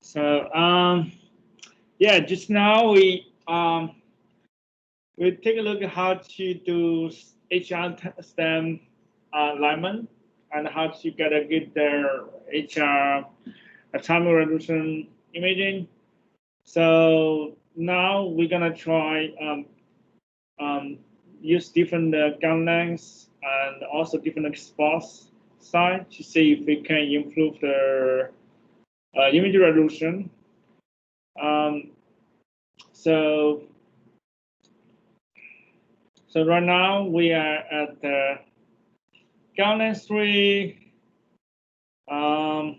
So yeah, just now we take a look at how to do HRSTEM alignment and how to get a good HR atomic resolution imaging. So now we're gonna try use different gun lengths and also different exposure size to see if we can improve the image resolution. So right now we are at the gun length 3, and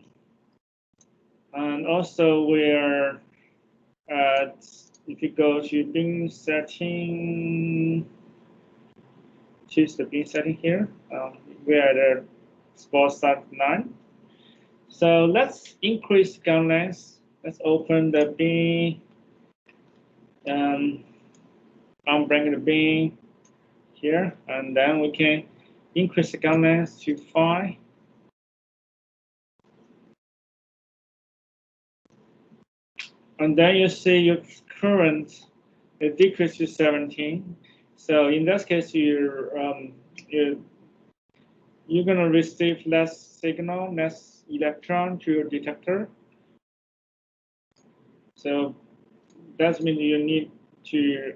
also we are at, if you go to beam setting, choose the beam setting here. We are at the spot size 9. So let's increase gun length. Let's open the beam. I'm bringing the beam here, and then we can increase the gun length to 5. And then you see your current decrease to 17. So in this case, you're gonna receive less signal, less electron to your detector. So that means you need to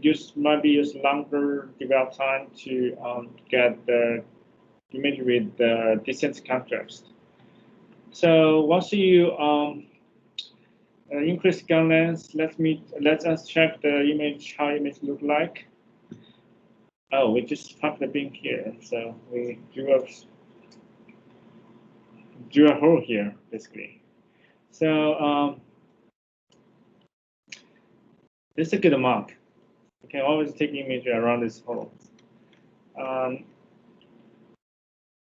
use longer develop time to get the image with the decent contrast. So once you increase gun length, let us check the image, how image look like. Oh, we just popped the beam here, so we drew a hole here basically. So this is a good mark. You can always take image around this hole.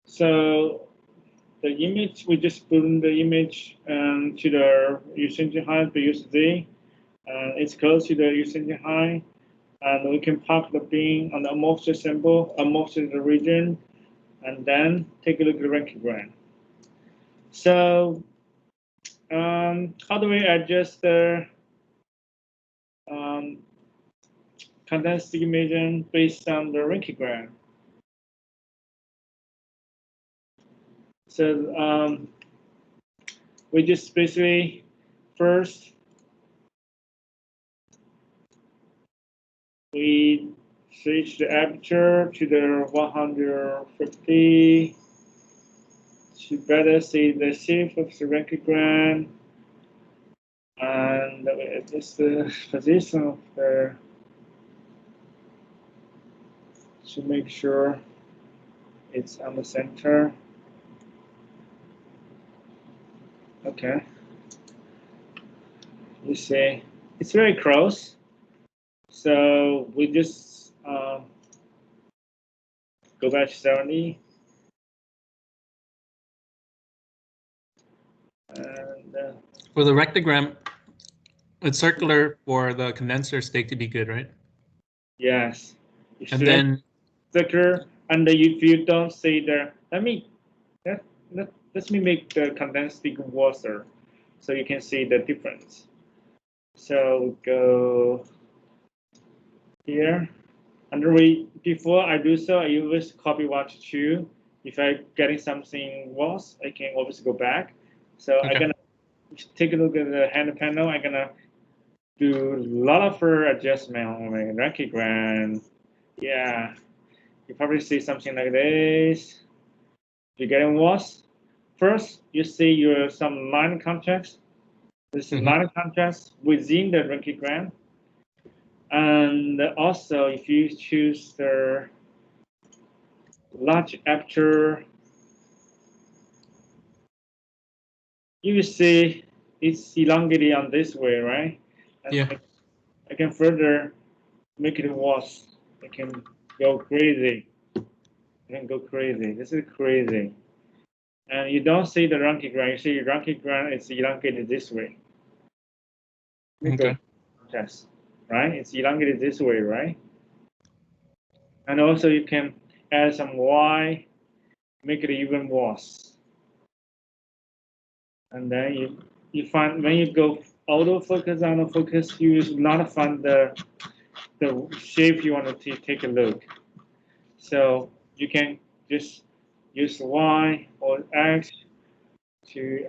So the image, we just put in the image to the using height by use Z, and it's close to the using height, and we can pop the beam on the amorphous symbol, amorphous the region, and then take a look at the ranking. So how do we adjust the condensed imaging based on the ranking? So we just basically first we switch the aperture to the 150 to better see the shape of the ranking, and we adjust the position of the to make sure it's on the center. Okay. You see, it's very close. So we just go back to 70. And for the rectogram, it's circular for the condenser stake to be good, right? Yes. And then circular, and if you don't see the, let me make the condensed stick worse, so you can see the difference. So go here, and before I do so, I always copy watch 2. If I'm getting something worse, I can always go back. So okay. I'm gonna take a look at the hand panel. I'm gonna do a lot of adjustment on my ranking. Yeah, you probably see something like this. You're getting worse. First, you see some line contrast. This is line contrast within the ranking. And also, if you choose the large aperture, you will see it's elongated on this way, right? And yeah. I can further make it worse. I can go crazy. This is crazy. And you don't see the ranking. You see the ranking is elongated this way. Okay. Yes, right? It's elongated this way, right? And also you can add some Y, make it even worse. And then you find when you go autofocus, autofocus, you will not find the shape you want to take a look. So you can just use Y or X to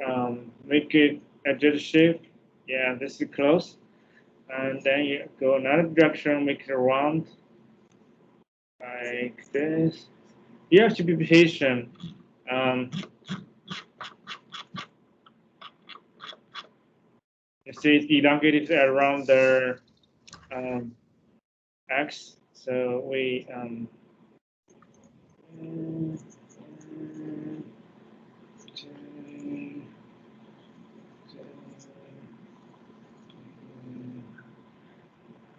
make it adjust shape. Yeah, this is close. And then you go another direction, make it round like this. You have to be patient. You see, it's elongated around the X. So we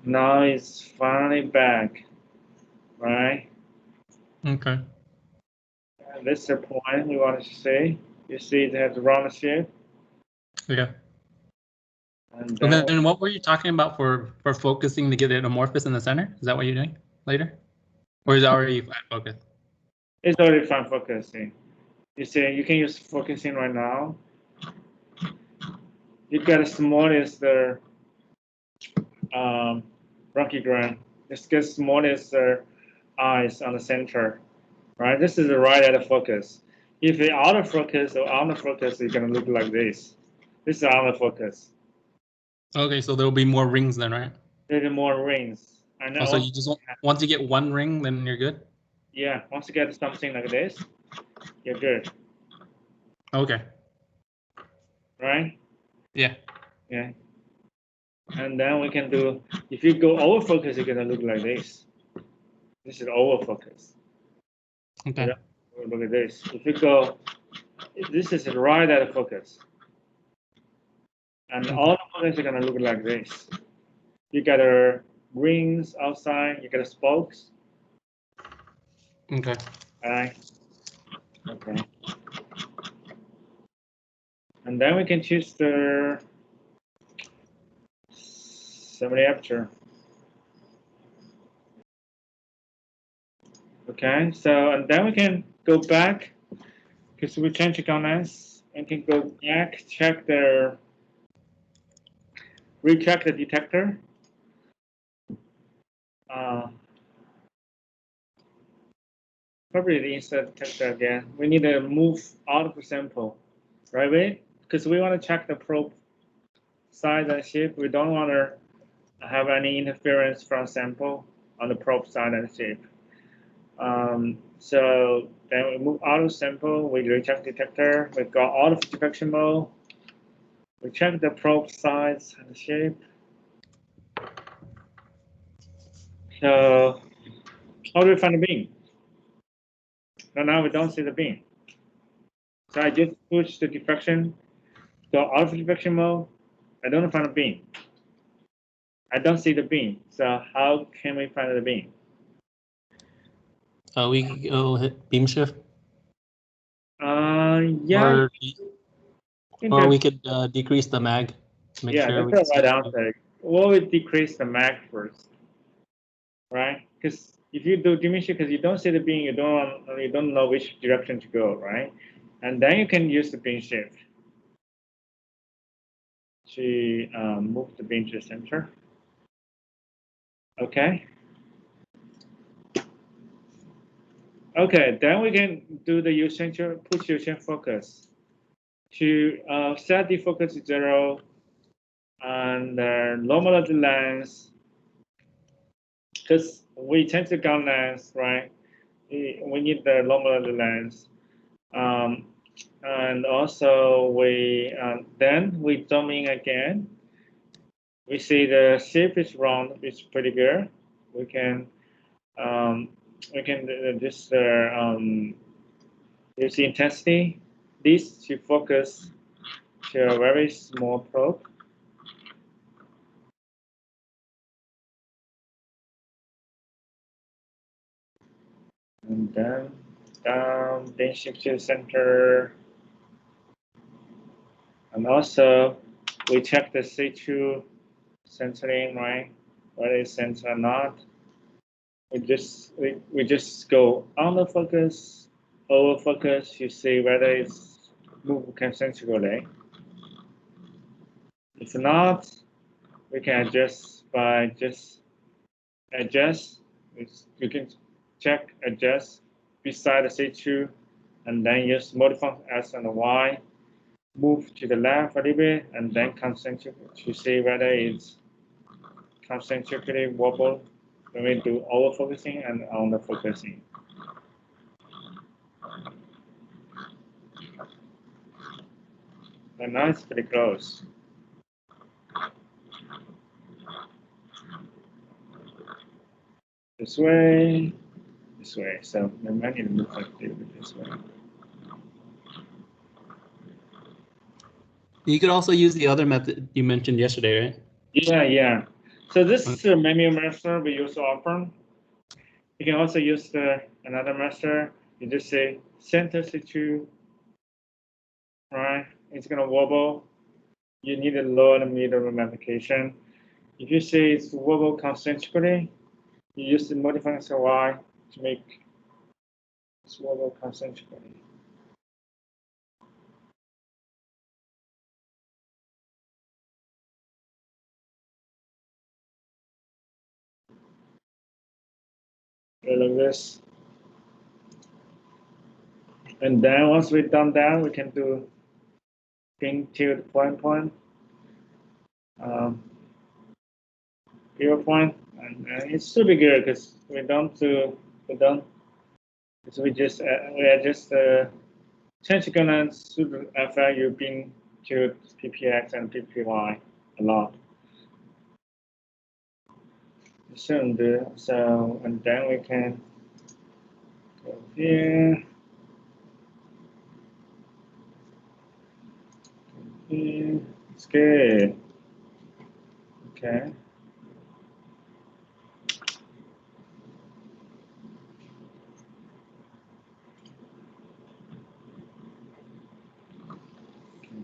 now it's finally back, right? Okay. And this is the point we wanted to see. You see it has a round shape. Yeah. And So then what were you talking about for focusing to get it amorphous in the center? Is that what you're doing later? Or is it already flat focus? it's already fine focusing. You see, you can use focusing right now. You get as small as the brachiogram. It's get small as the eyes on the center, right? This is the right out of focus. If it's out of focus or on the focus, it's gonna look like this. This is out of focus. Okay, so there'll be more rings then, right? There's more rings. And Oh, so you just once you get one ring, then you're good? yeah, once you get something like this, you're good. Okay. Right? Yeah. Yeah. And then we can do, if you go over focus, it's gonna look like this. This is over focus. Okay. Look at this. If you go, this is right out of focus. And all the focus are gonna look like this. You got rings outside, you got spokes. Okay. All right. Okay. And then we can choose the semi-aperture. Okay, so and then we can go back because we change the lens and can go back, check the recheck the detector. Probably the insert detector again. We need to move out of the sample, right? Because we want to check the probe size and shape. We don't want to have any interference from sample on the probe side and shape. So then we move out of sample, we recheck detector, we go out of diffraction mode, we check the probe size and shape. So how do we find the beam? Now we don't see the beam. So I just push the diffraction, go out of diffraction mode, I don't find the beam. I don't see the beam. So how can we find the beam? We go hit beam shift. Yeah. Or we could decrease the mag to make sure we that's can the right answer. What would decrease the mag first, right? Because if you do dimension, because you don't see the beam, you don't know which direction to go, right? And then you can use the beam shift to move the beam to the center. Okay. Okay, then we can do the U-center, push U-center focus to set the focus to 0 and normalize the lens because we change the gun lens, right? We need the normalize the lens. And also we then we zoom in again. We see the shape is round, it's pretty good. We can just use the intensity. This to focus to a very small probe. And then down, then shift to the center. And also, we check the C2 centering, right? Whether it's centered or not. We just go under focus, over focus. You see whether it's moved concentrically. If not, we can adjust by just adjust. You can check adjust beside the C2 and then use modify S and Y. Move to the left a little bit and then concentrate to see whether it's concentrically wobble when we do over focusing and under focusing. And now it's pretty close. This way. So the money looks like a little bit this way. You could also use the other method you mentioned yesterday, right? Yeah. So this is the manual method we use often. You can also use another method. You just say center C2, right? It's gonna wobble. You need a low and middle magnification. If you say it's wobble concentrically, you use the modifying Y to make it wobble concentrically. Like this. And then once we've done that, we can do pin tilt point. 0 point, and it should be good because we just change components should affect your pin to PPX and PPY a lot. Shouldn't do so, and then we can go here. It's good. Okay.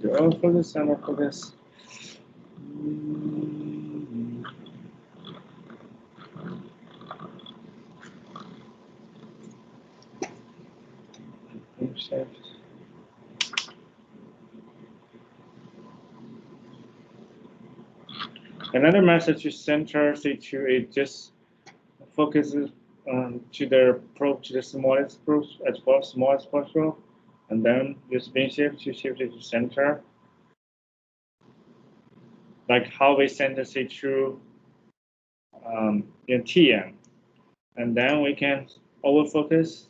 Do all for this and all for this. Another message to center C2 is just focuses to the probe to the smallest probe as well, smallest possible, and then use bin shift to shift it to center. Like how we center C2 in TM, and then we can over focus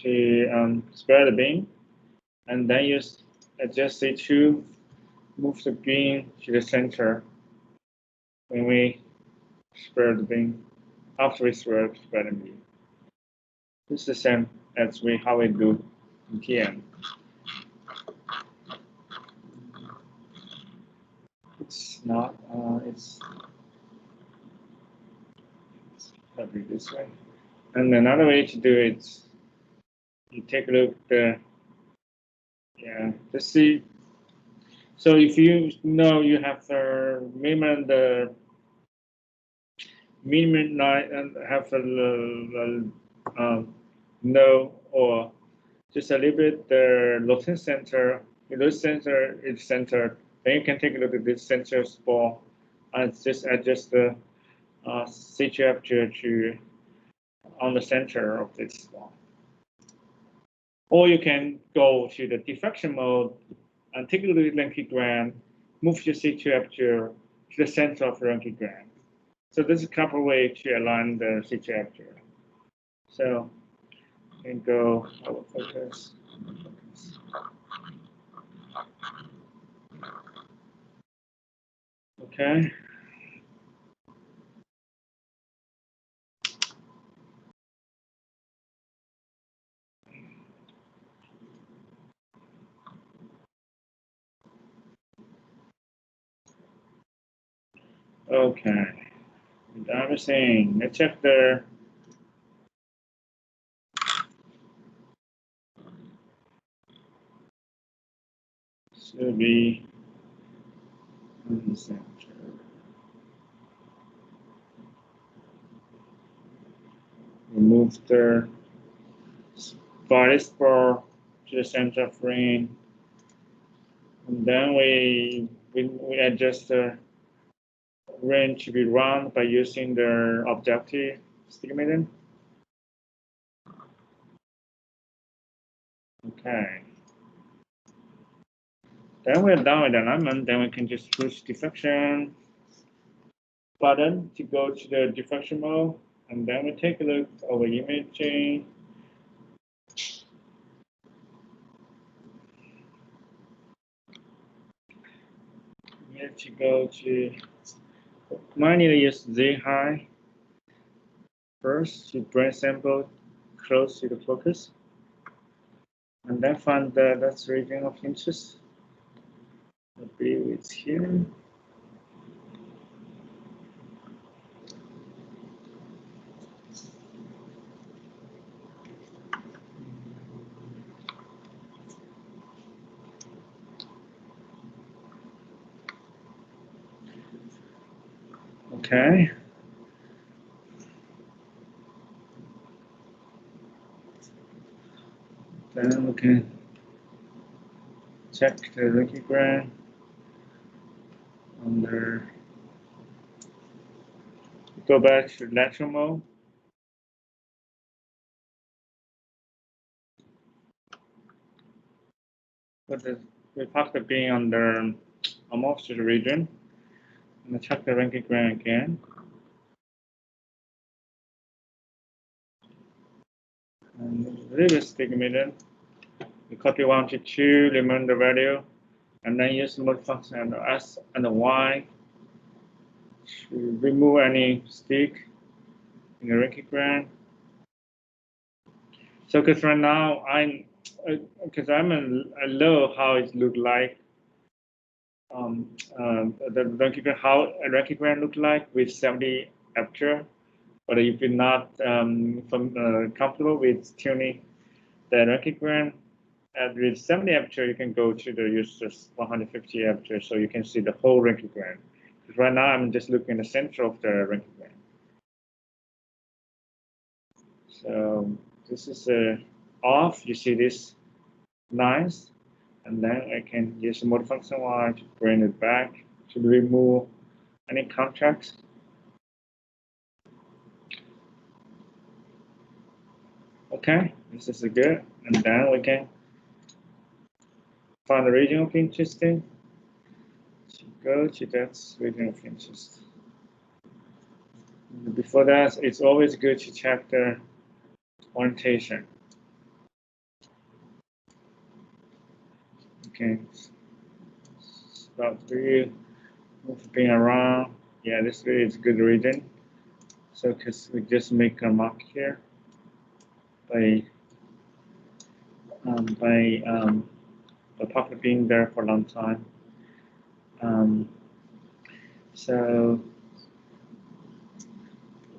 to spread the beam, and then use adjust C2, move the beam to the center when we spread the beam after we spread the beam. It's the same as how we do in TM. It's not. It's probably this way. And another way to do it, you take a look at just see. So if you know you have the minimum line and have no or just a little bit the rotation center. If this center is centered, then you can take a look at this center spot and just adjust the C2 aperture to on the center of this spot. Or you can go to the diffraction mode and take a look at Lenkigram, move your C2 aperture to the center of Lenkigram. So this is a couple of ways to align the C2 aperture. So you can go over focus. Okay. Okay. Everything. Let's check the should be in the center. Remove the body spur to the center of ring. And then we adjust the range to be run by using the objective astigmatism. Okay. Then we're done with the alignment. Then we can just push diffraction button to go to the diffraction mode, and then we take a look over imaging. We have to go to. Might need to use Z high first to bring sample close to the focus, and then find that's region of interest. I believe it's here. Okay. Then we can check the retigram under. Go back to lateral mode. But we park the beam under almost to the region. And check the retigram again. And little astigmatism. We copy 1 to 2, remove the value, and then use the mode function and S and the Y to remove any stick in the retigram. So, because right now I love how it look like. The retigram, how a retigram look like with 70 aperture. But if you're not comfortable with tuning the retigram with 70 aperture, you can go to the use just 150 aperture, so you can see the whole retigram. Because right now I'm just looking at the center of the retigram. So this is off. You see this lines, and then I can use the mode function Y to bring it back to remove any contrast. Okay, this is good, and then we can find the region of interest. To go to that region of interest. Before that, it's always good to check the orientation. Okay, start view, move being around. Yeah, this really is a good region. So, because we just make a mark here by pocket being there for a long time. So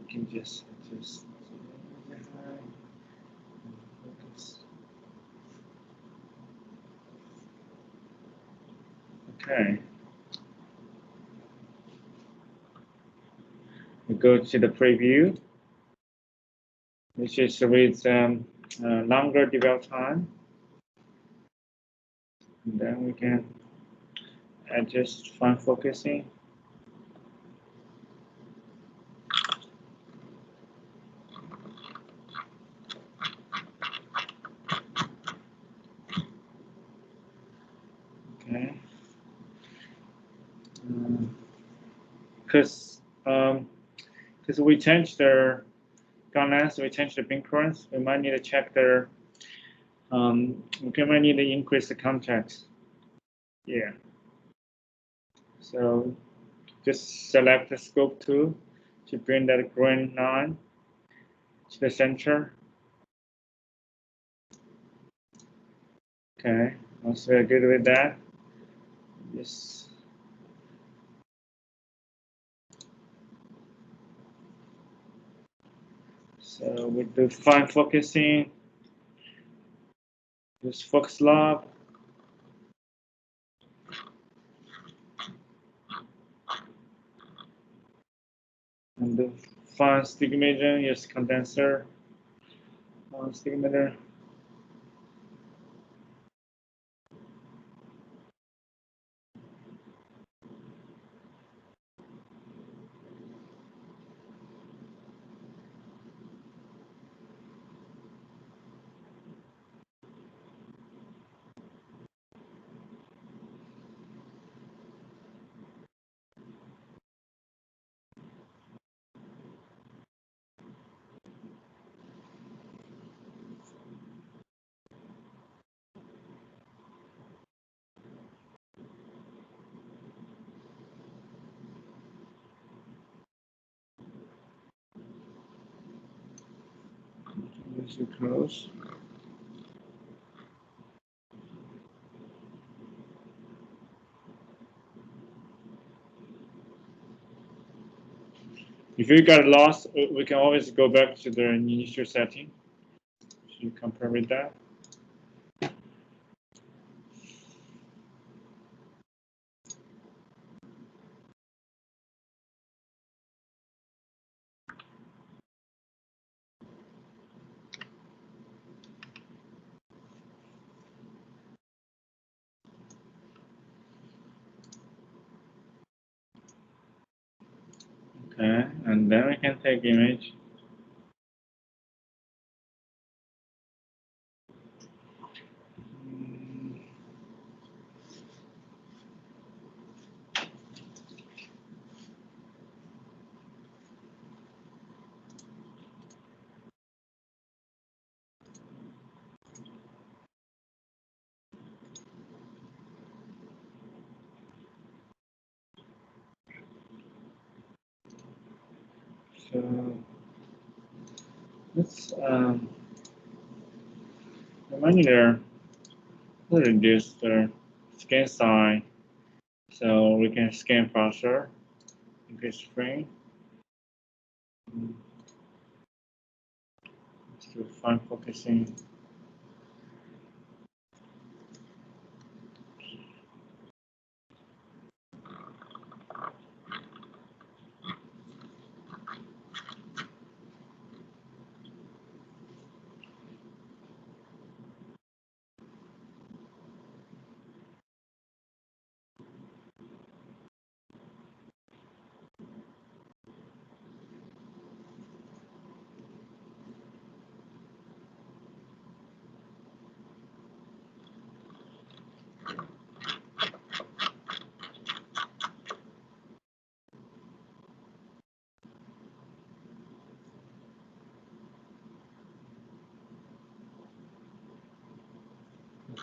we can just focus. Okay. We go to the preview, which is with longer develop time. And then we can adjust fine focusing. Okay. Because we changed the gun length, we changed the beam currents, we might need to check their. We might need to increase the contrast. Yeah. So just select the scope tool to bring that green line to the center. Okay, once we're good with that, yes. So we do fine focusing, use focus log. And the fine astigmatism, use condenser, fine astigmatism. This is close. If you got lost, we can always go back to the initial setting. So you compare with that. Okay, and then we can take image. So let's remind there to reduce the scan size so we can scan faster, increase frame. Let's do fine focusing.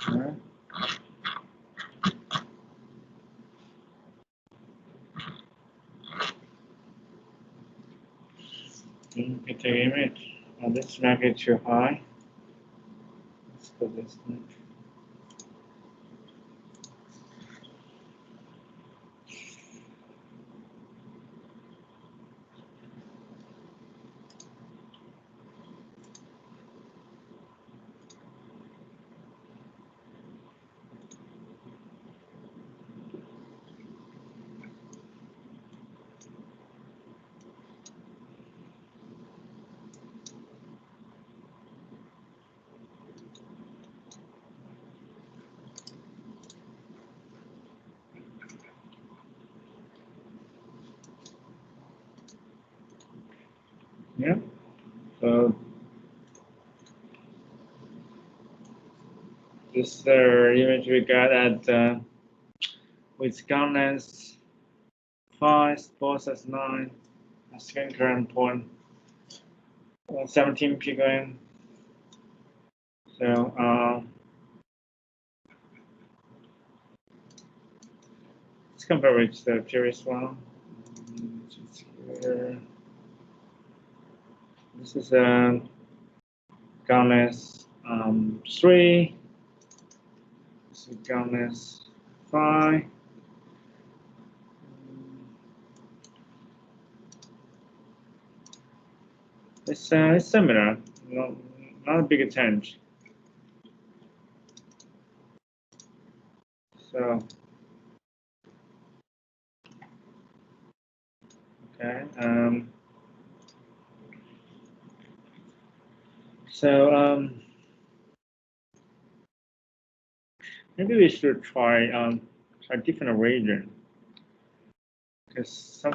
Okay. You can take image. Oh, this make it too high. Let's put this one. Yeah. So this is the image we got at with gun lens 5, sports as 9, scan current point 17 picogram. So let's compare with the previous one. Here. This is a gun lens 3. This is gun lens 5. It's similar, not a big change. So, okay. Maybe we should try different region because some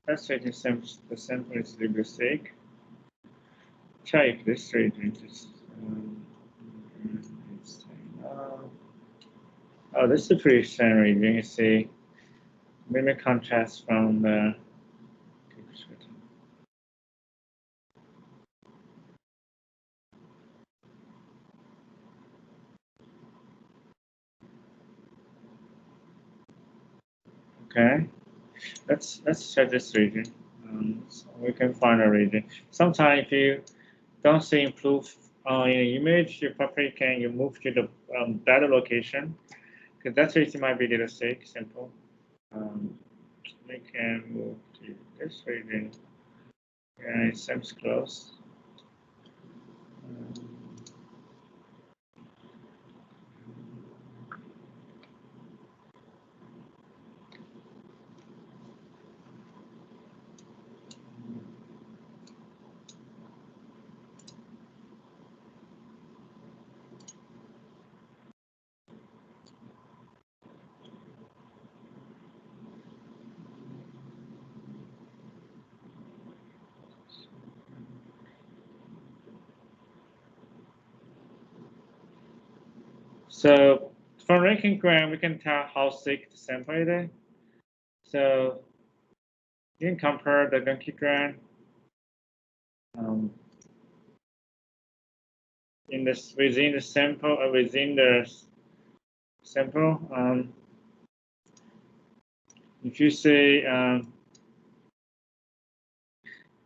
let's say the sample is linguistic. Try if this region is oh, this is pretty same region. You see, maybe contrast from the okay. Let's check this region. So we can find a region. Sometimes if you don't see improve in the image, you probably can move to the better location, because that region might be a little sick, simple. We can move to this region. Yeah, it seems close. So from Röntgengram, we can tell how thick the sample is. So you can compare the Röntgengram in this within the sample within the sample. If you say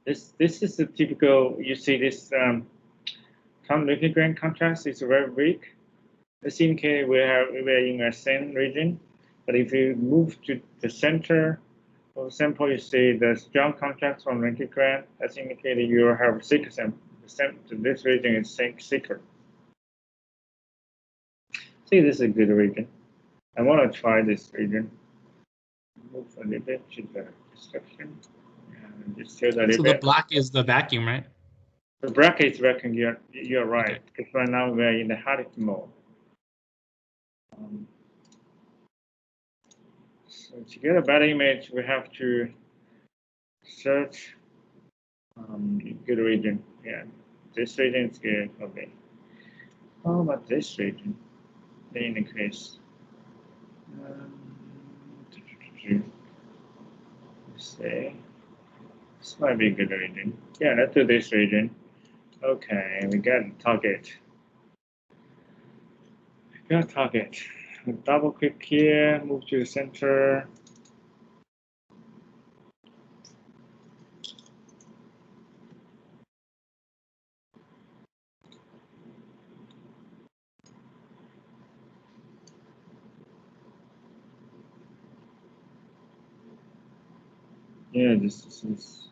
this is the typical, you see this Röntgengram contrast is very weak. As in case we're in a same region, but if you move to the center of the sample, you see the strong contrast from Röntgengram. That's indicated you have thicker sample. This region is thicker. See, this is a good region. I want to try this region. Move a little bit to the description. And just show that a little bit. So the black is the vacuum, right? The black is vacuum. You're right. Okay. Because right now we're in the hard mode. So to get a better image, we have to search good region. Yeah, this region is good. Okay. How about this region? In the case, let's say this might be a good region. Yeah, let's do this region. Okay, we got a target. Double click here, move to the center. Yeah, this is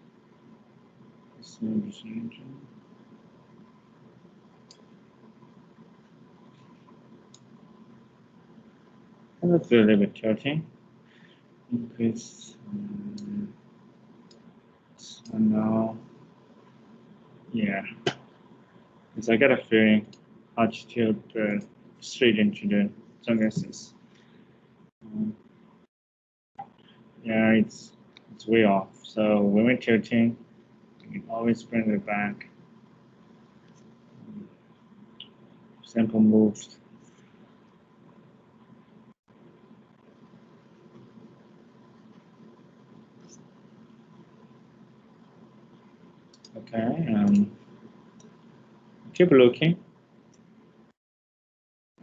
simultaneous. And let's do a little bit tilting. Increase. So now, yeah, because I got a feeling how to tilt straight into the sunglasses. Yeah, it's way off. So when we're tilting, we can always bring it back. Sample moved. Okay, keep looking.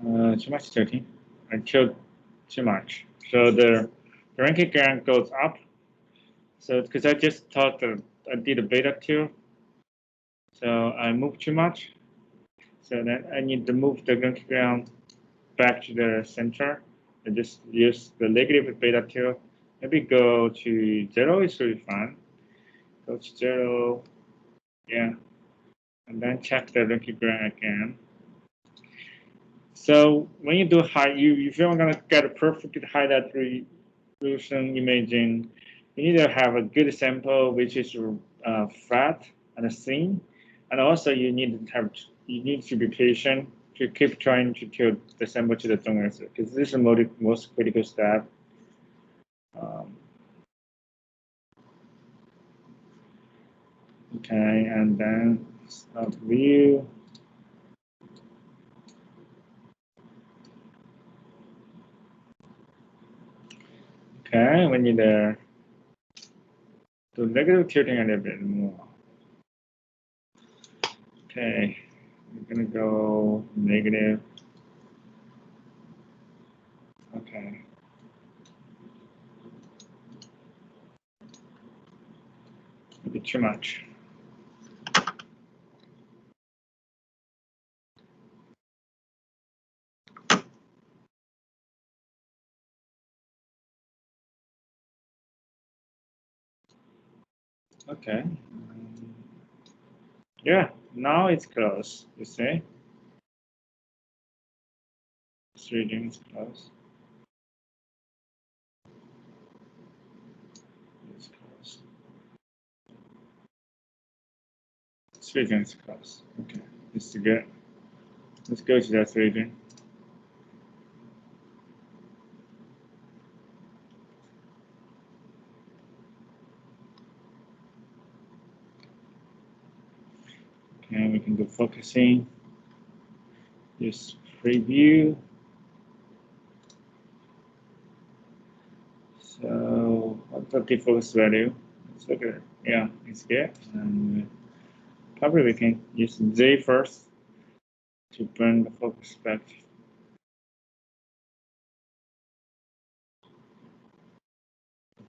Too much tilting. I tilt too much. So the Röntgengram goes up. So because I just thought that I did a beta tilt. So I moved too much. So then I need to move the Röntgengram back to the center. I just use the negative beta tilt. Maybe go to 0 is really fine. Go to 0, yeah. And then check the Röntgengram again. So when you do if you're gonna get a perfect high resolution imaging, you need to have a good sample which is flat and thin, and also you need to be patient to keep trying to tilt the sample to the donor, because this is the most critical step. Okay, and then start view. Okay, we need to do negative tilting a little bit more. Okay, we're gonna go negative. Okay. A bit too much. Okay. Yeah, now it's close, you see? This region is close. It's close. This region is close. Okay, this is good. Let's go to that region. Okay, we can do focusing. Just preview. So what's the defocus value? Let's look at it. Yeah, it's good. And probably we can use Z first to bring the focus back.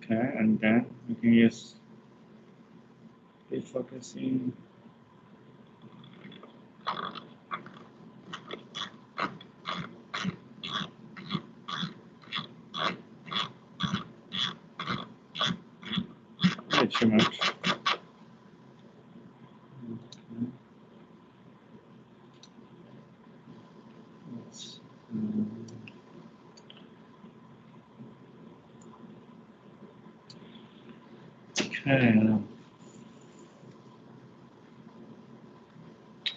Okay, and then we can use defocusing. Not too much. Okay.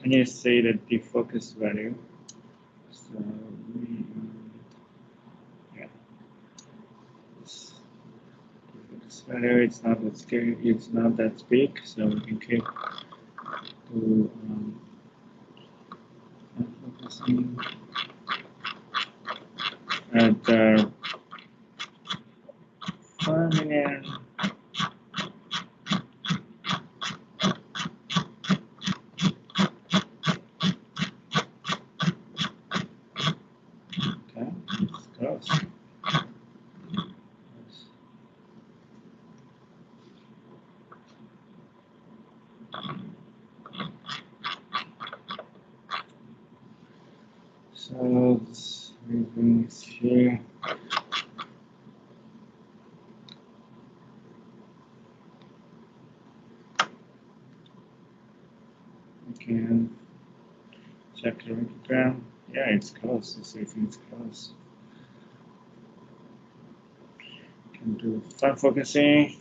And you see the defocus value. So yeah, this defocus value it's not that scary. It's not that big, so we can keep to focusing at 4 million. Okay, it's close. So this region is here. We can check the radiogram. Yeah, it's close. This region is close. We can do fine focusing.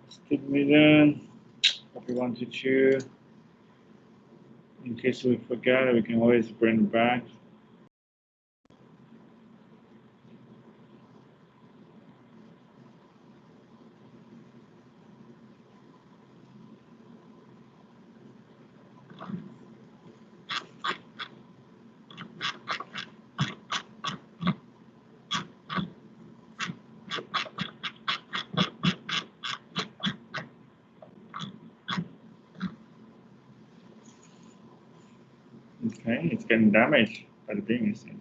Astigmatism. If we want to choose, in case we forget, we can always bring it back. Okay, it's getting damaged by the beam, I think.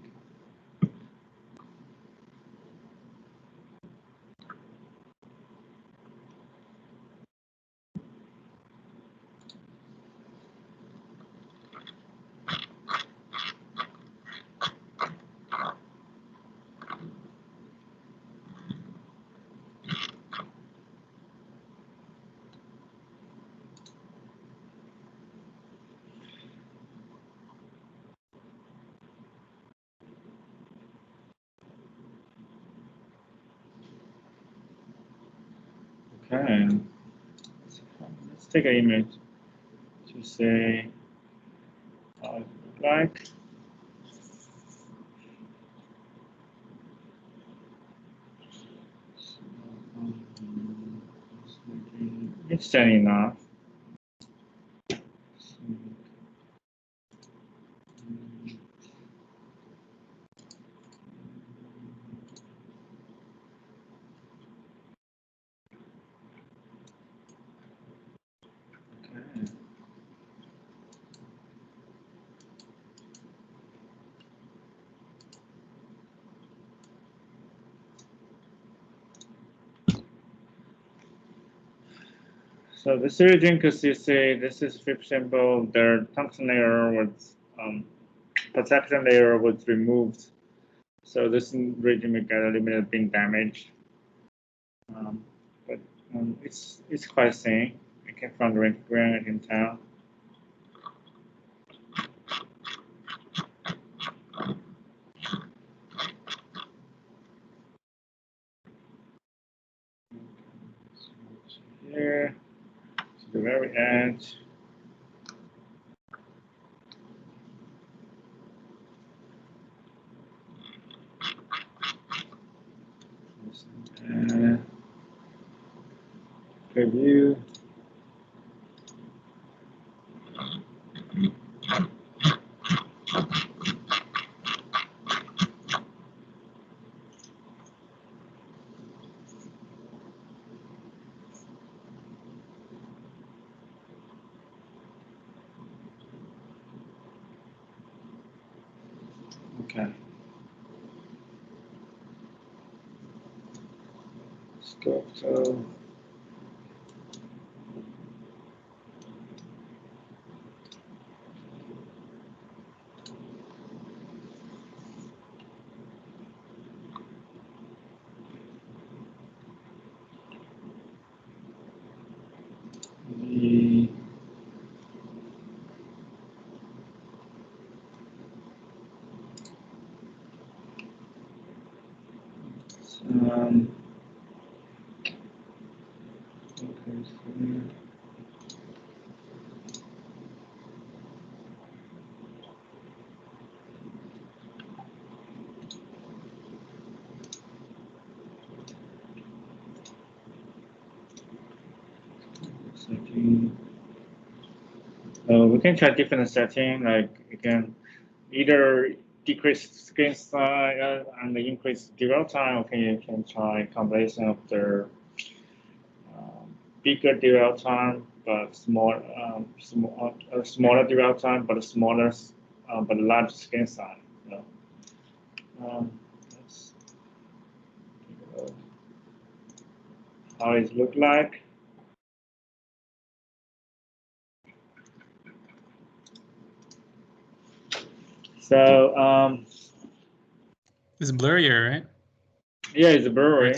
Okay, let's take an image to say how it looks like. It's standing enough. Okay. So this region, because you see this is flip sample, their tungsten layer was protection layer was removed. So this region may get a little bit of being damaged. But it's quite thin. I can from the rentgen I can tell. Here to the very edge. Preview. Okay. Scope to the okay, so setting. We can try different setting, like you can either decrease screen size and increase dwell time. Okay, you can try combination of the bigger dwell time but smaller dwell time but smaller but large screen size. You know. Let's take a look how it look like. So It's blurrier, right? yeah, it's blurry.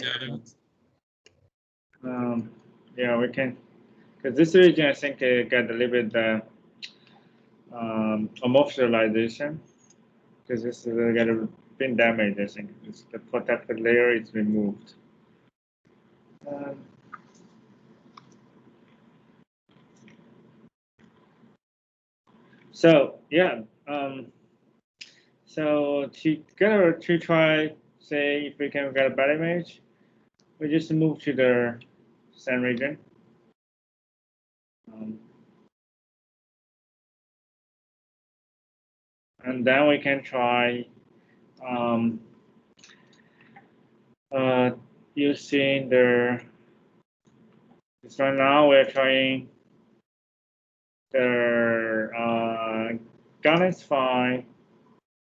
Yeah, we can, because this region I think got a little bit amorphization, because this is got a bit damaged. I think it's the protected layer is removed. So yeah, so to try, say if we can get a better image, we just move to the same region. And then we can try using the. So now we're trying the Garnet 5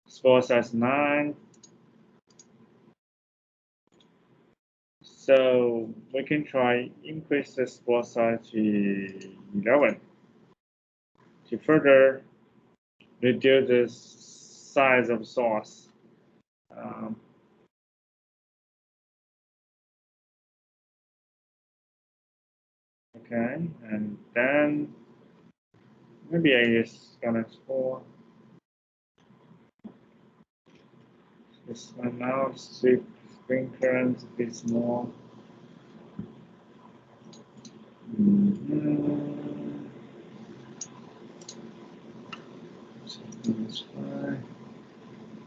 spore size 9. So we can try increase the spore size to 11 to further reduce the size of source. Okay, and then maybe I just gonna explore this one now. See screen current a bit small.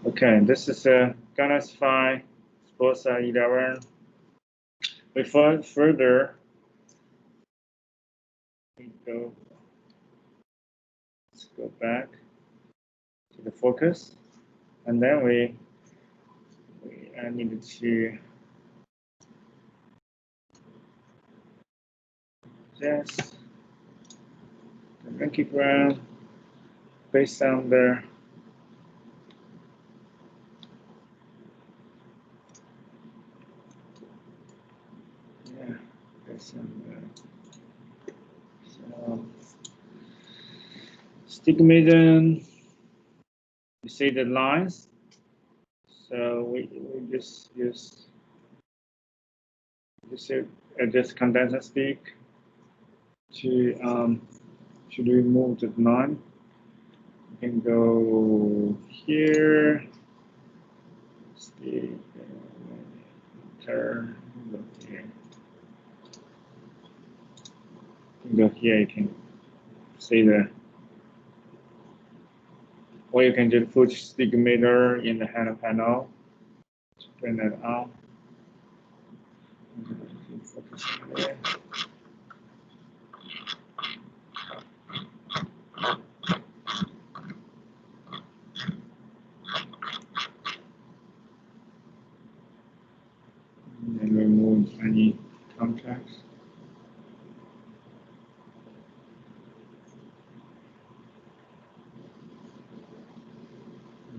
Okay, this is a Garnet 5 spore size 11. We further let's go back to the focus, and then I needed to adjust the monkey ground based on the based on the so astigmatism see the lines. So we just use this condenser stick to remove the line. You can go here. Stick, turn. Go here. Go here. You can see the. Or you can just put astigmatism in the hand panel. Turn that on. Focus there. And remove any contacts.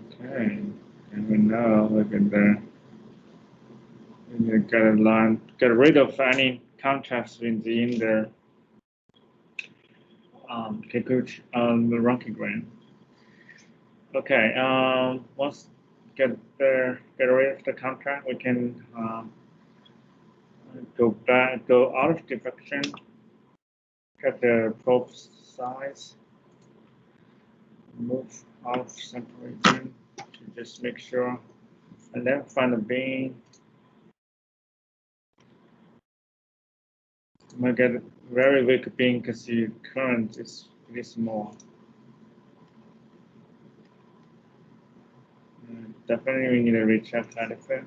Okay, and we now look at the. You get rid of any contrast within the the Röntgengram. Okay, once get rid of the contrast, we can go out of diffraction, get the probe size, move out of central region to just make sure, and then find the beam. You might get very weak beam because the current is pretty small. Definitely we need to recheck that effect.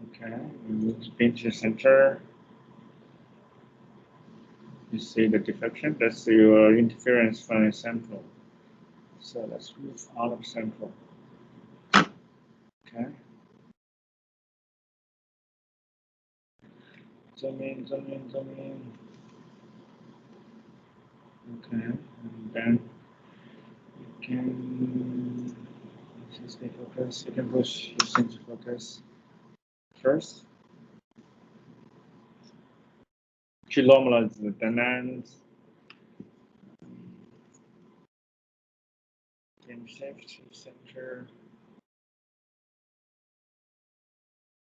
Okay, we move the beam to the center. You see the diffraction, that's your interference from the central. So let's move out of central. Okay. Zoom in, zoom in, zoom in. Okay, and then you can stay focus. You can push your center focus first. To normalize the dynamics. Beam shift to center.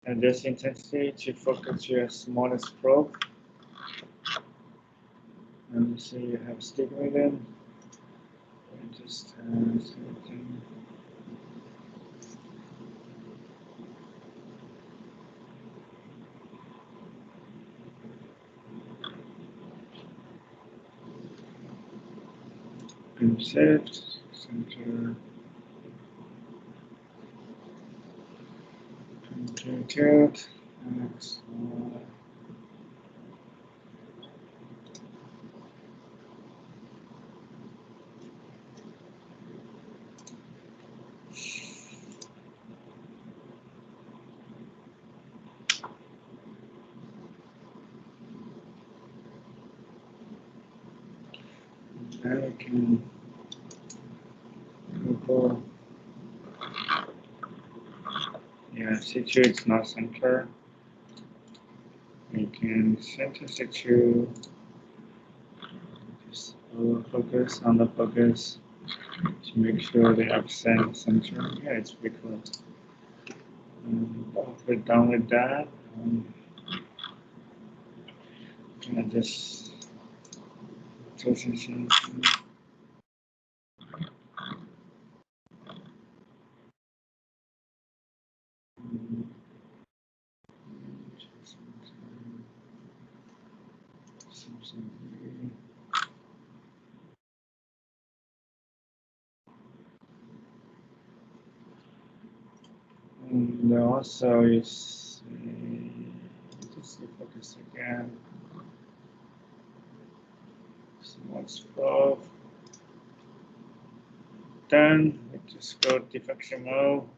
And this intensity to focus your smallest probe. And you see you have astigmatism. And just selecting. Beam shift, center. Tilt, next. Now we can go. Yeah, situ is not center. We can center situ. Just focus on the focus to make sure the accent center. Yeah, it's pretty cool. We're done with that. I just transition. And also is just focus again. Small stroke. Then we just go diffraction mode.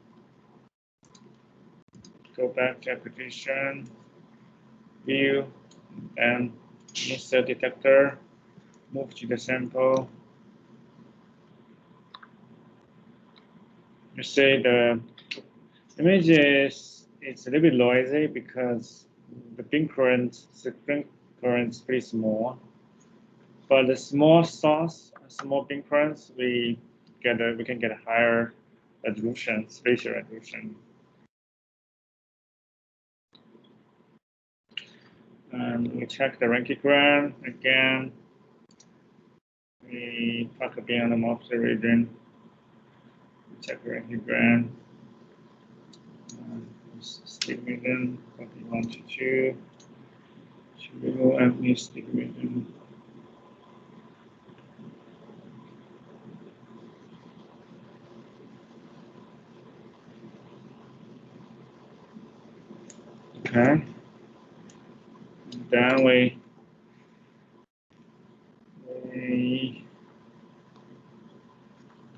Go back to application, view, and insert detector. Move to the sample. You see the image is it's a little bit noisy because the beam current is pretty small, For the small source, small ping currents, we can get a higher resolution, spatial resolution. And we check the Rankine again. We talk a bit on the Merced region. We check the Rankine. Astigmatism, 41 to 2. Remove empty astigmatism. Okay. Then we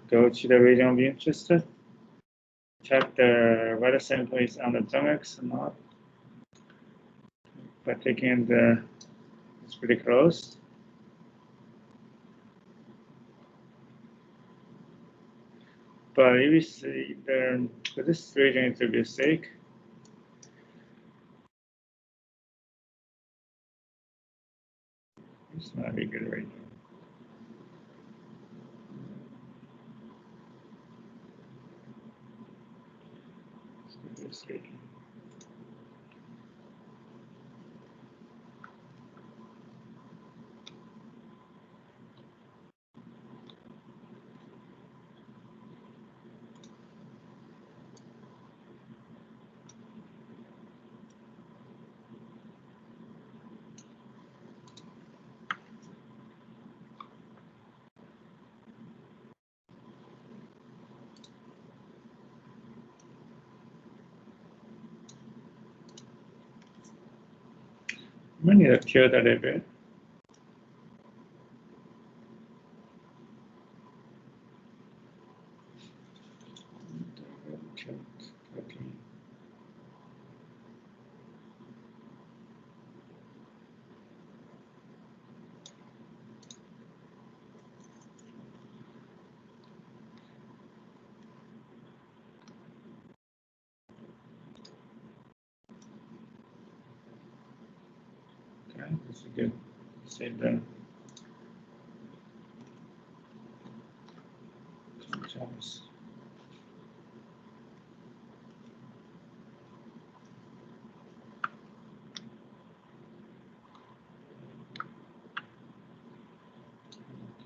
go to the region of interest. Check the whether sample is on the zone X or not. By taking it's pretty close. But if you see this region is a bit sick. It's not a good region. This region. I need to tilt that a bit. Okay, this is good. Save the contrast.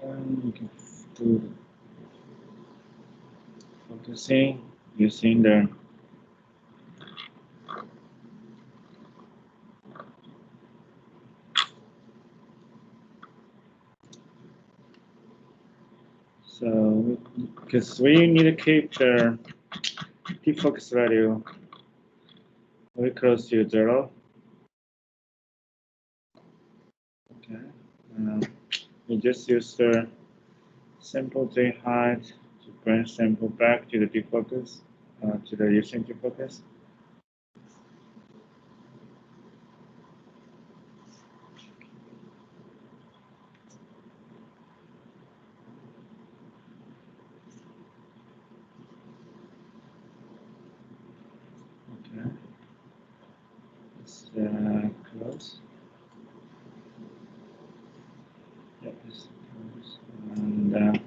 Then we can do focusing using the because we need to keep the defocus value very close to 0. Okay, we just use the sample J height to bring sample back to the defocus, to the using defocus. Okay, it's close. Yep, it's close. And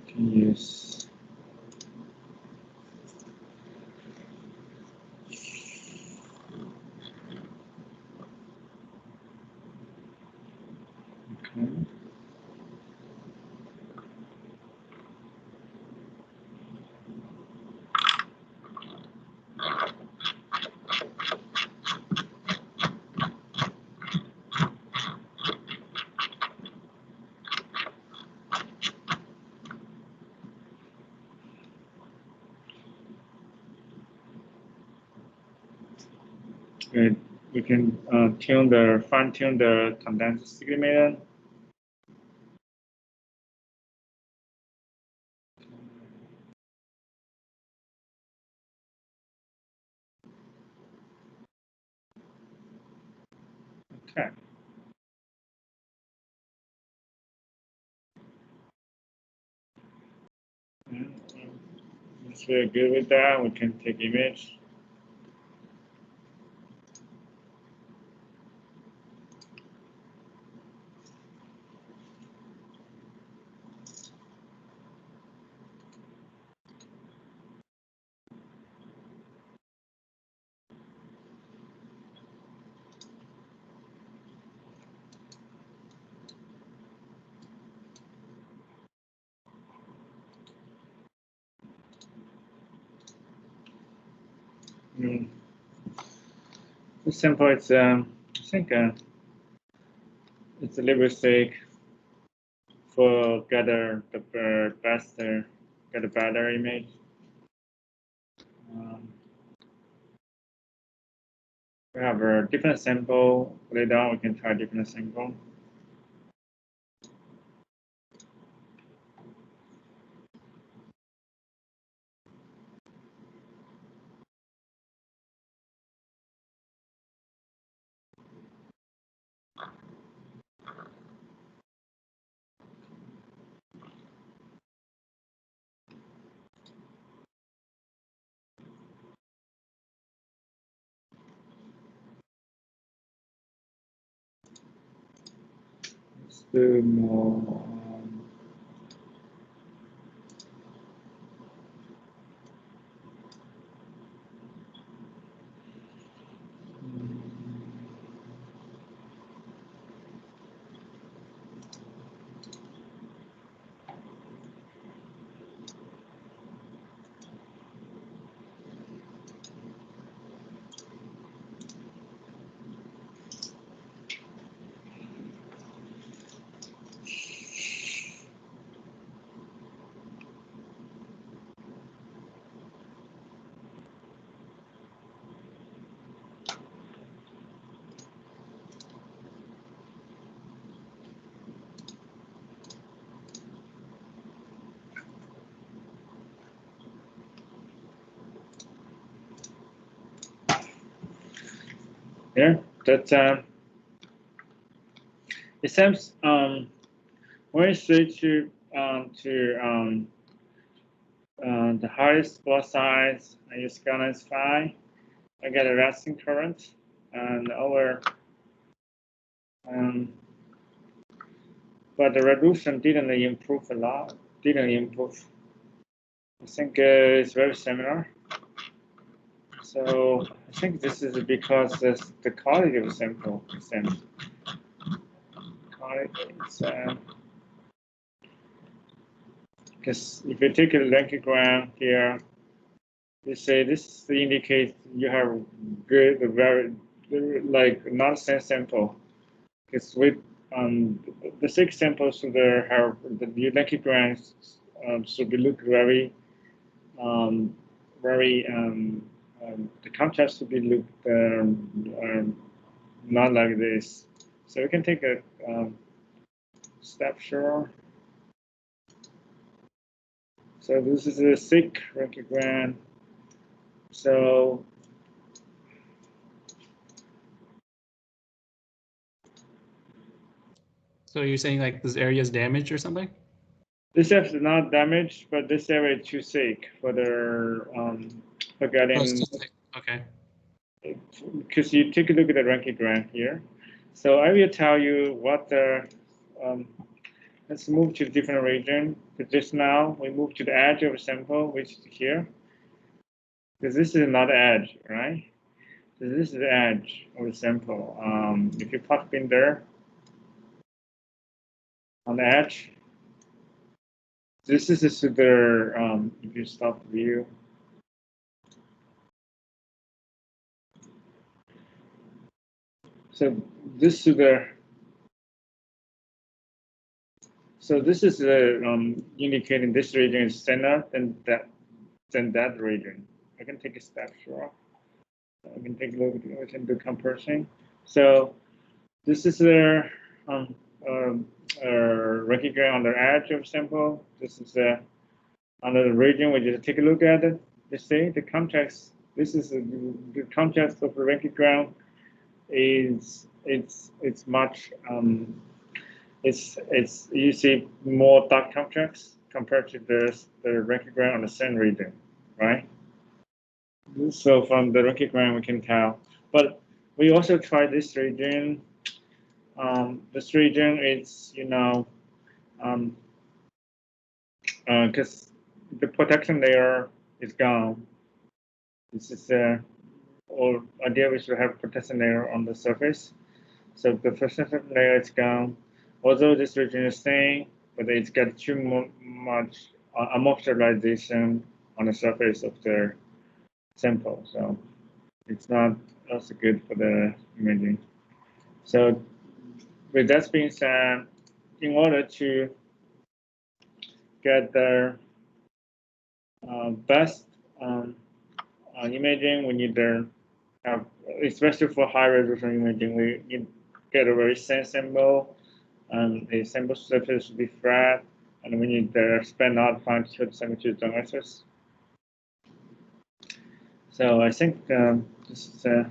you can use okay. We can fine-tune the condensed astigmatism. Okay. And If we're good with that, we can take image. The sample is, I think, it's a little mistake for gather the best, get a better image. We have a different sample. Later on, we can try different sample. Let's do more. Yeah, that it seems when we switch to the highest spot size, I use Scanlines 5. I get a resting current, and but the resolution didn't improve a lot. Didn't improve. I think it's very similar. So I think this is because the quality of the sample is same. Quality is because if you take a Lenkigram here, you say this indicates you have good, very like nonsense sample. Because with the 6 samples should have the Lenkigrams should be look very the contrast should be looked not like this. So we can take a snapshot. So this is a thick Lenkigram. So you're saying like this area is damaged or something? this area is not damaged, but this area is too thick for the for getting. Okay. Because you take a look at the Lenkigram here. So I will tell you what the. Let's move to a different region. But just now we move to the edge of a sample, which is here. Because this is not the edge, right? So this is the edge of the sample. If you put pin there on the edge, this is the if you stop the view. So this is the. So this is the indicating this region is thinner than that region. I can take a snapshot. I can take a look. We can do comparison. So this is the Lenkigram on the edge of sample. This is under the region. We just take a look at it. You see the contrast. This is the contrast of the Lenkigram is it's much it's you see more dark contrast compared to the Lenkigram on the same region. right? So from the rockogram we can tell. But we also try this region. This region is, because the protection layer is gone. This is or idea we should have protection layer on the surface. So the protection layer is gone. Although this region is staying, but it's got too much moisturization on the surface of the sample. So it's not also good for the imaging. So with that being said, in order to get the best imaging, we need to have, especially for high resolution imaging, we need to get a very thin sample, and the sample surface should be flat, and we need to spend a lot of time to the diagnosis. So I think this is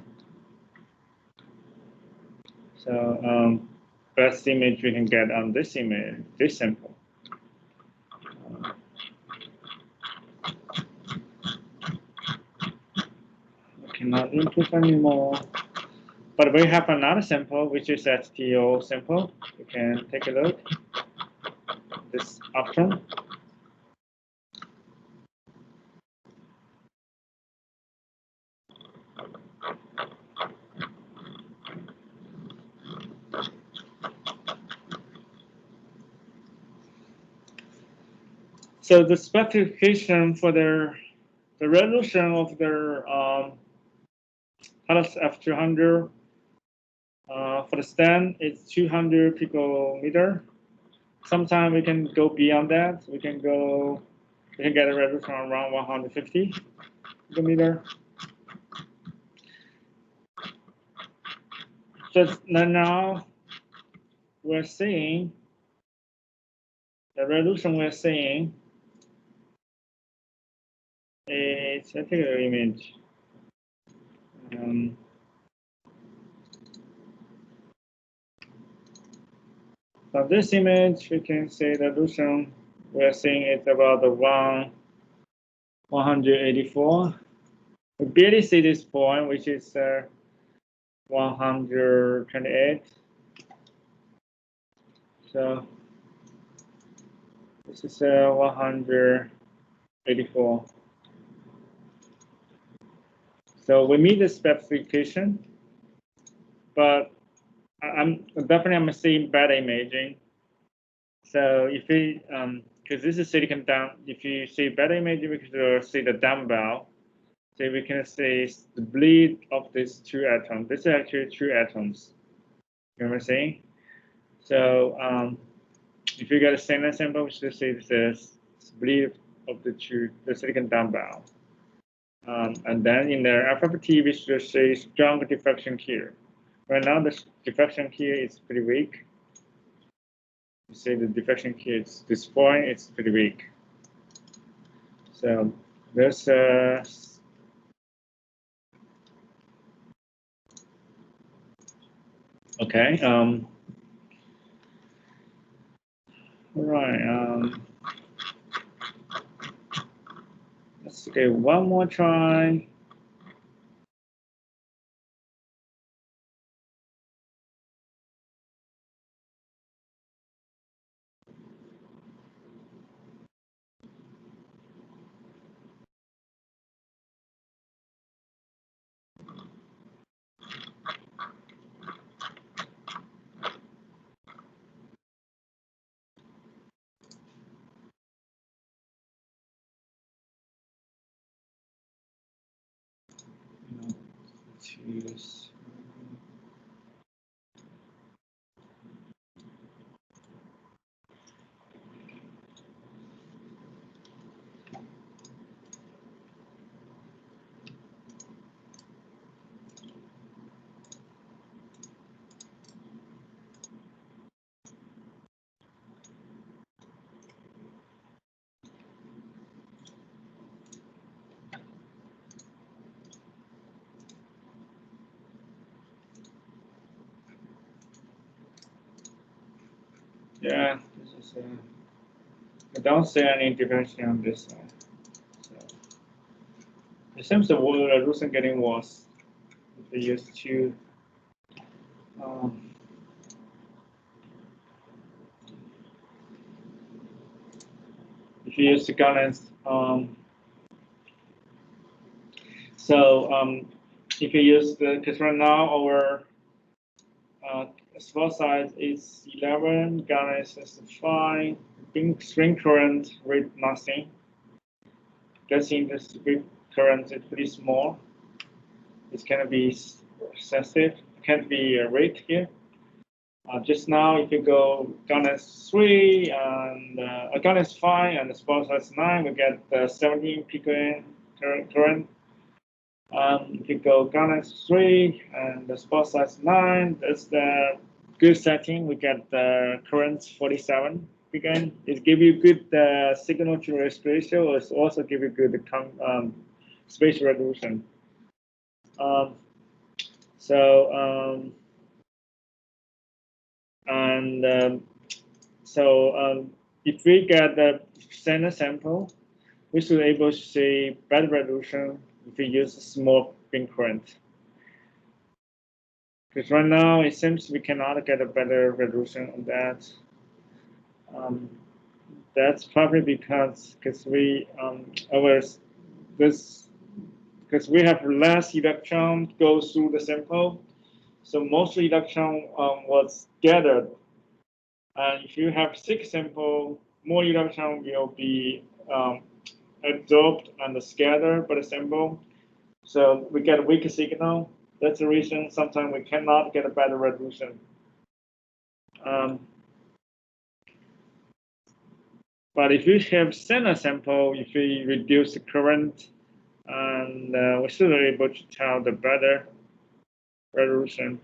best image we can get on this image, this sample. Cannot improve anymore. But we have another sample, which is HTO sample. You can take a look. This option. So the specification for the resolution of their Talos F200 for the stand is 200 picometer. Sometimes we can go beyond that. We can get a resolution around 150 picometer. So now we're seeing the resolution we're seeing is a particular image. From this image, we can see the resolution we're seeing is about the 184. We barely see this point, which is 128. So this is 184. So we meet the specification, but I'm definitely seeing better imaging. So if we, because this is silicon down, if you see better imaging, we can see the dumbbell. So we can see the bleed of these two atoms. This is actually two atoms. You know what I'm saying? So if you get a standard sample, we should see this bleed of the silicon dumbbell. And then in the FFT, we should see strong diffraction here. Right now, the diffraction here is pretty weak. You see the diffraction here, this point, it's pretty weak. So there's okay. All right. Let's give one more try. Choose. Yeah, this is I don't see any difference on this side. So It seems the resolution getting worse. If we use two, if you use the guidance, if you use because right now our spot size is 11, guidance is 5, string current rate nothing. Guessing the string current is pretty small. It's gonna be excessive. It can't be a rate here. Just now, if you go guidance 3 and guidance 5 and the spot size 9, we get 17 picoen current. If you go guidance 3 and the spot size 9, that's the good setting. We get the current 47 picoen. It gives you good signal to noise ratio. It also gives you good spatial resolution. If we get the center sample, we should be able to see better resolution if we use a small beam current. Because right now it seems we cannot get a better resolution on that. That's probably because we have less electron go through the sample, so most electron was gathered. And if you have 6 samples, more electron will be absorbed and scattered by the sample. So we get a weaker signal. That's the reason sometimes we cannot get a better resolution. But if you have center sample, if we reduce the current, and we should be able to tell the better resolution.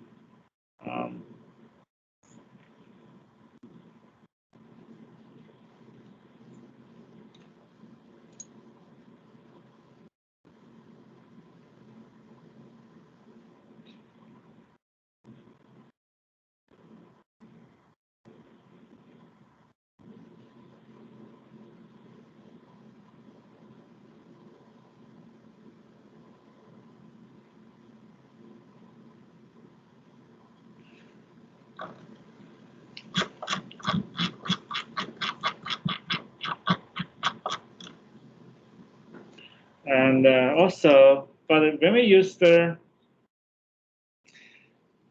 And also, but when we use the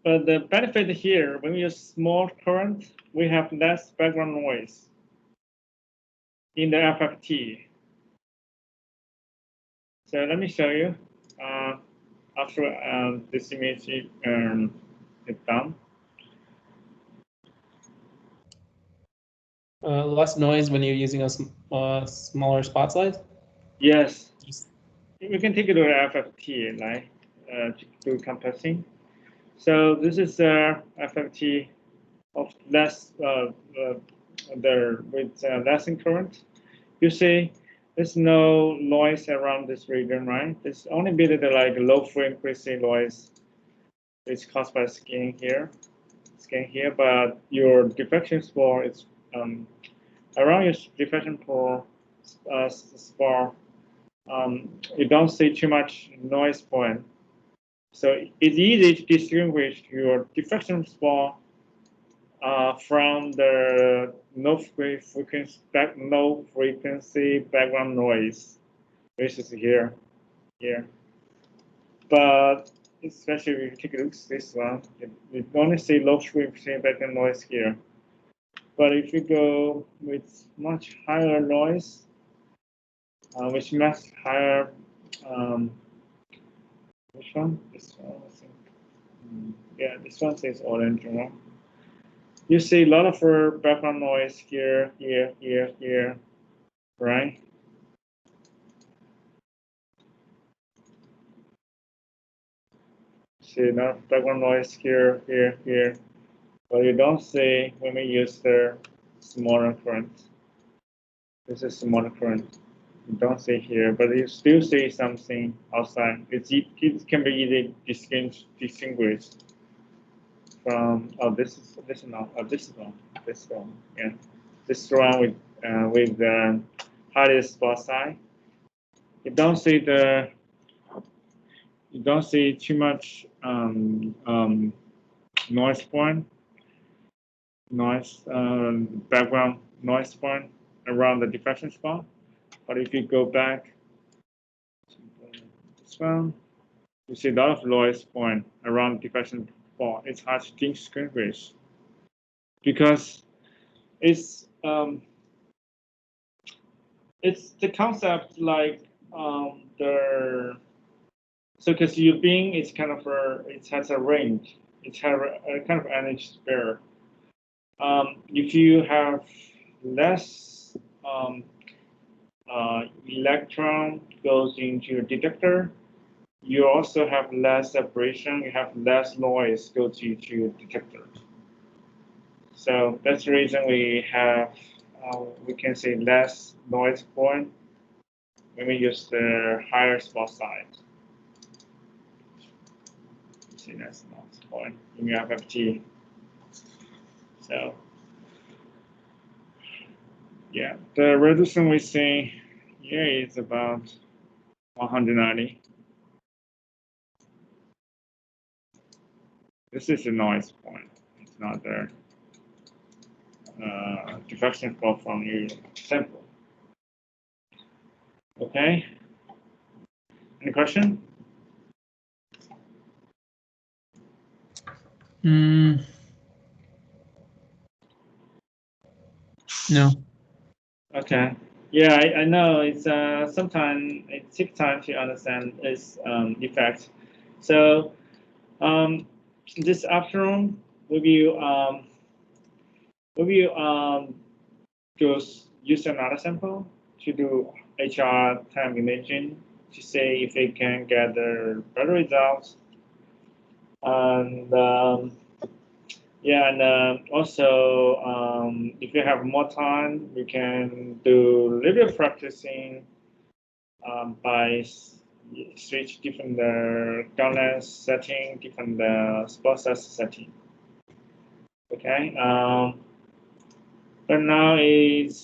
benefit here, when we use small current, we have less background noise in the FFT. So let me show you after this image is done. Less noise when you're using a smaller spot size? Yes. We can take it to FFT, right? To do compressing. So this is FFT of less with less in current. You see, there's no noise around this region, right? There's only bit of like low frequency noise. It's caused by skin here, but your diffraction spore is around your diffraction spore. You don't see too much noise point. So it's easy to distinguish your diffraction spore from the no frequency background noise, which is here. But especially if you take a look at this one, you only see low frequency background noise here. But if you go with much higher noise, which much higher, which one? This one, I think. Yeah, this one says orange, right? You see a lot of background noise here, right? See a lot of background noise here, but you don't see when we use the smaller current. This is smaller current. You don't see here, but you still see something outside. It can be easily distinguished from this one. Yeah, this one with the highest spot size. You don't see the you don't see too much noise point, background noise point around the diffraction spot. But if you go back to this one, you see a lot of noise point around diffraction spot. It's hard to distinguish because it's the concept like so because your beam is kind of it has a range, it has a kind of energy sphere. If you have less electron goes into your detector, you also have less separation, you have less noise go to your detector. So that's the reason we have, we can say less noise point when we use the higher spot size. See, that's noise point when you have FT. So yeah, the resolution we see here is about 190. This is the noise point. It's not the diffraction spot from your sample. Okay. Any question? No. Okay. Yeah, I know it's sometimes it takes time to understand its effect. So this afternoon we will just use another sample to do HRSTEM imaging to see if it can gather better results. And yeah, and also if you have more time, we can do a little practicing by switch different ground length setting, different spot size setting. Okay. But now is